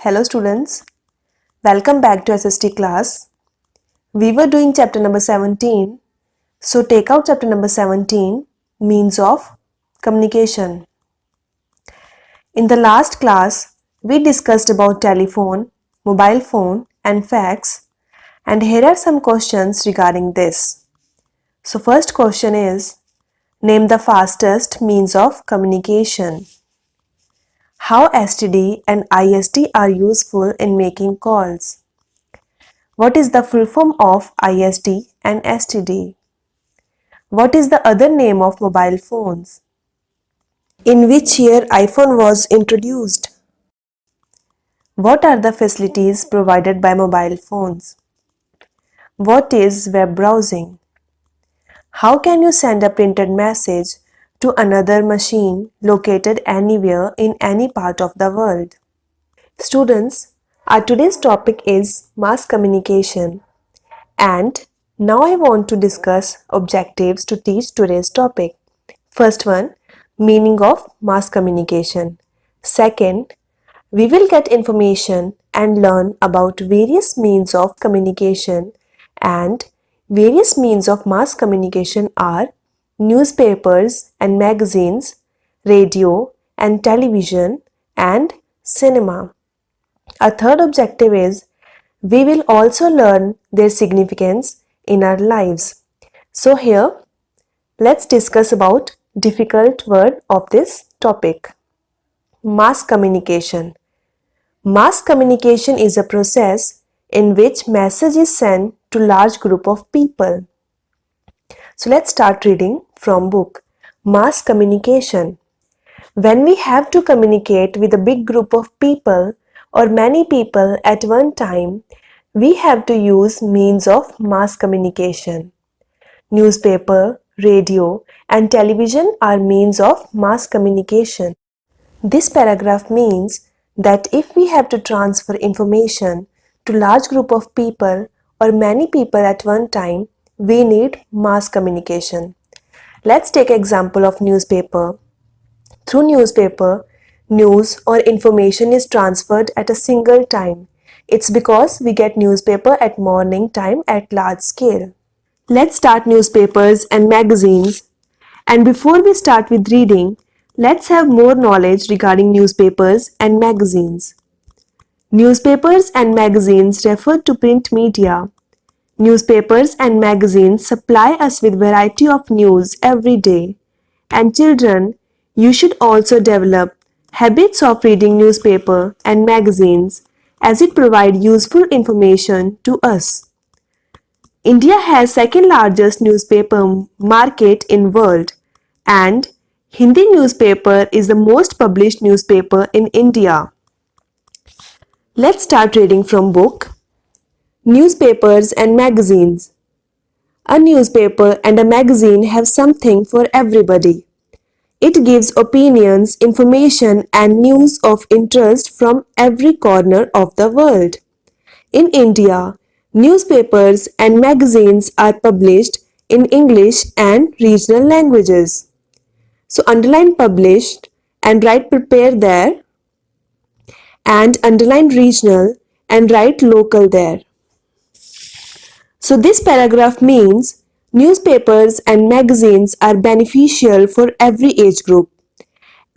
Hello students, welcome back to SST class. We were doing chapter number 17. So take out chapter number 17, means of communication. In the last class, we discussed about telephone, mobile phone and fax, and here are some questions regarding this. So first question is, name the fastest means of communication. How STD and ISD are useful in making calls. What is the full form of ISD and STD? What is the other name of mobile phones? In which year iPhone was introduced? What are the facilities provided by mobile phones? What is web browsing? How can you send a printed message to another machine located anywhere in any part of the world? Students, our today's topic is mass communication. And now I want to discuss objectives to teach today's topic. First one, meaning of mass communication. Second, we will get information and learn about various means of communication, and various means of mass communication are newspapers and magazines, radio and television, and cinema. Our third objective is we will also learn their significance in our lives. So here, let's discuss about difficult word of this topic. Mass communication. Mass communication is a process in which message is sent to large group of people. So let's start reading from book. Mass communication. When we have to communicate with a big group of people or many people at one time, we have to use means of mass communication. Newspaper, radio, and television are means of mass communication. This paragraph means that if we have to transfer information to large group of people or many people at one time, we need mass communication. Let's take example of newspaper. Through newspaper, news or information is transferred at a single time. It's because we get newspaper at morning time at large scale. Let's start newspapers and magazines. And before we start with reading, let's have more knowledge regarding newspapers and magazines. Newspapers and magazines refer to print media. Newspapers and magazines supply us with variety of news every day. And children, you should also develop habits of reading newspaper and magazines as it provide useful information to us. India has second largest newspaper market in world, and Hindi newspaper is the most published newspaper in India. Let's start reading from book Newspapers and Magazines. A newspaper and a magazine have something for everybody. It gives opinions, information and news of interest from every corner of the world. In India, newspapers and magazines are published in English and regional languages. So underline published and write prepare there, and underline regional and write local there. So this paragraph means newspapers and magazines are beneficial for every age group,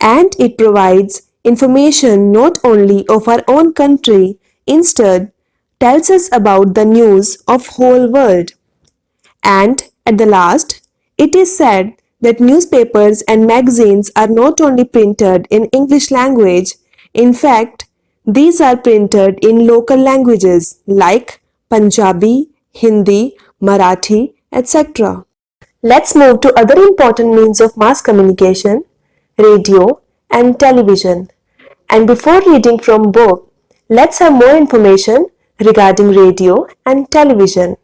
and it provides information not only of our own country, instead tells us about the news of whole world. And at the last, it is said that newspapers and magazines are not only printed in English language, in fact, these are printed in local languages like Punjabi, Hindi, Marathi, etc. Let's move to other important means of mass communication, radio and television. And before reading from book, let's have more information regarding radio and television.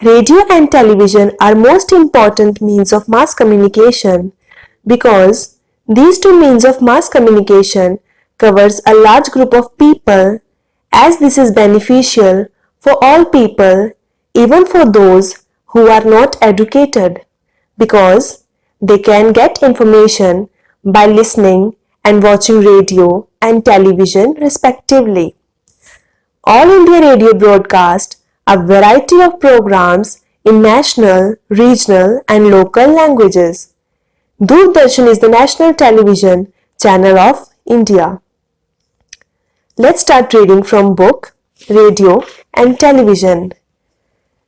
Radio and television are most important means of mass communication because these two means of mass communication covers a large group of people, as this is beneficial for all people, even for those who are not educated, because they can get information by listening and watching radio and television respectively. All India Radio broadcasts a variety of programs in national, regional and local languages. Doordarshan is the national television channel of India. Let's start reading from book, radio and television.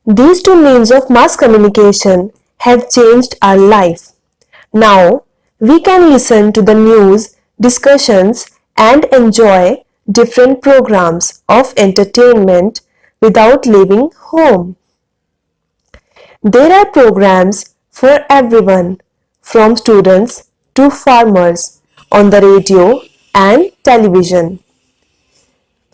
These two means of mass communication have changed our life. Now, we can listen to the news, discussions and enjoy different programs of entertainment without leaving home. There are programs for everyone, from students to farmers, on the radio and television.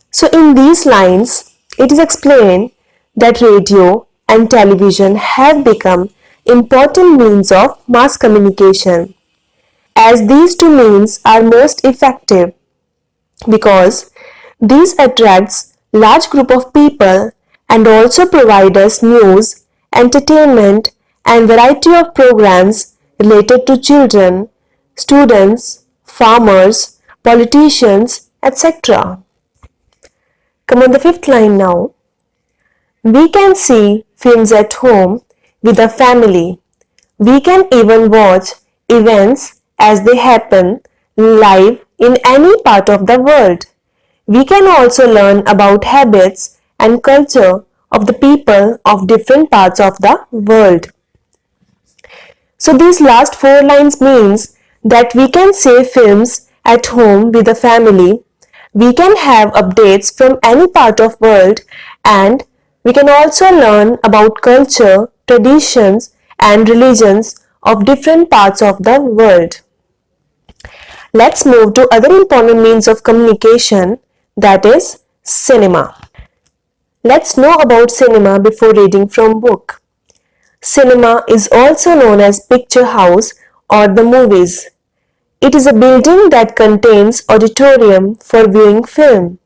So in these lines, it is explained that radio and television have become important means of mass communication, as these two means are most effective because these attracts large group of people and also provide us news, entertainment and variety of programs related to children, students, farmers, politicians, etc. Come on the fifth line now. We can see films at home with the family. We can even watch events as they happen live in any part of the world. We can also learn about habits and culture of the people of different parts of the world. So these last four lines means that we can see films at home with the family, we can have updates from any part of world, and we can also learn about culture, traditions and religions of different parts of the world. Let's move to other important means of communication, that is cinema. Let's know about cinema before reading from book. Cinema is also known as picture house or the movies. It is a building that contains auditorium for viewing film.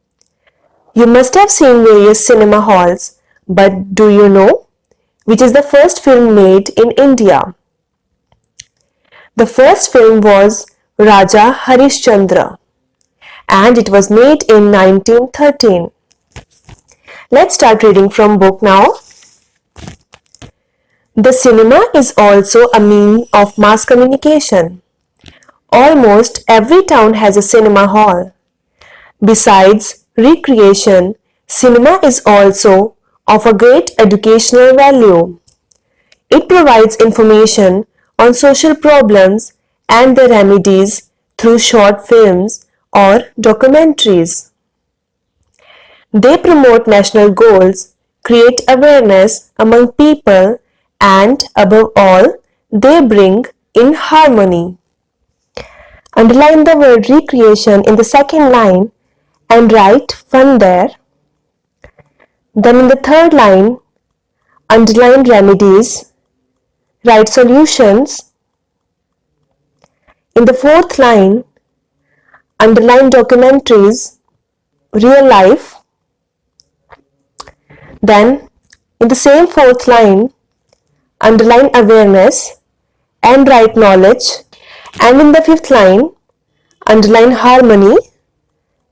You must have seen various cinema halls, but do you know which is the first film made in India? The first film was Raja Harishchandra and it was made in 1913. Let's start reading from book now. The cinema is also a means of mass communication. Almost every town has a cinema hall. Besides recreation, cinema is also of a great educational value. It provides information on social problems and their remedies through short films or documentaries. They promote national goals, create awareness among people, and above all, they bring in harmony. Underline the word recreation in the second line and write fun there. Then in the third line, underline remedies, write solutions. In the fourth line, underline documentaries, real life. Then in the same fourth line, underline awareness and write knowledge. And in the fifth line, underline harmony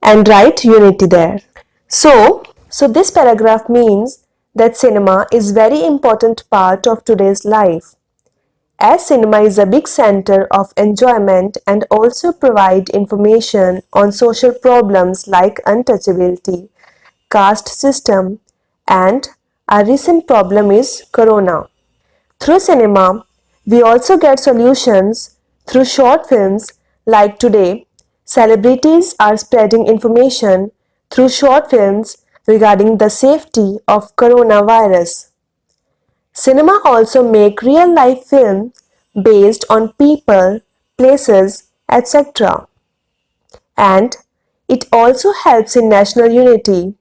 and write unity there. So this paragraph means that cinema is very important part of today's life, as cinema is a big center of enjoyment and also provide information on social problems like untouchability, caste system, and our recent problem is corona. Through cinema, we also get solutions through short films like today. Celebrities are spreading information through short films regarding the safety of coronavirus. Cinema also make real-life films based on people, places, etc. And it also helps in national unity,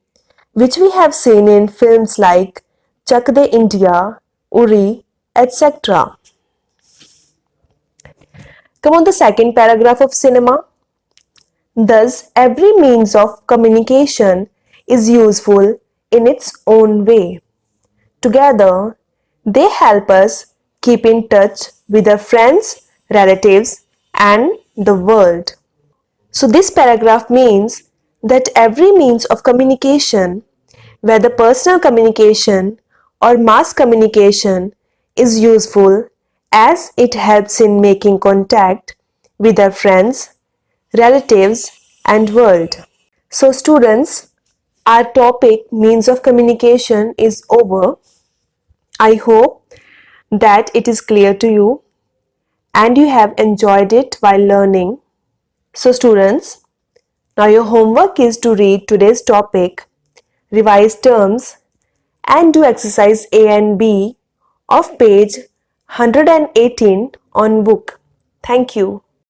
which we have seen in films like Chak De India, Uri, etc. Come on the second paragraph of cinema. Thus, every means of communication is useful in its own way. Together, they help us keep in touch with our friends, relatives, and the world. So this paragraph means that every means of communication, whether personal communication or mass communication, is useful as it helps in making contact with our friends, relatives, and world. So students, our topic means of communication is over. I hope that it is clear to you and you have enjoyed it while learning. So students, now your homework is to read today's topic, revise terms, and do exercise A and B of page 118 on book. Thank you.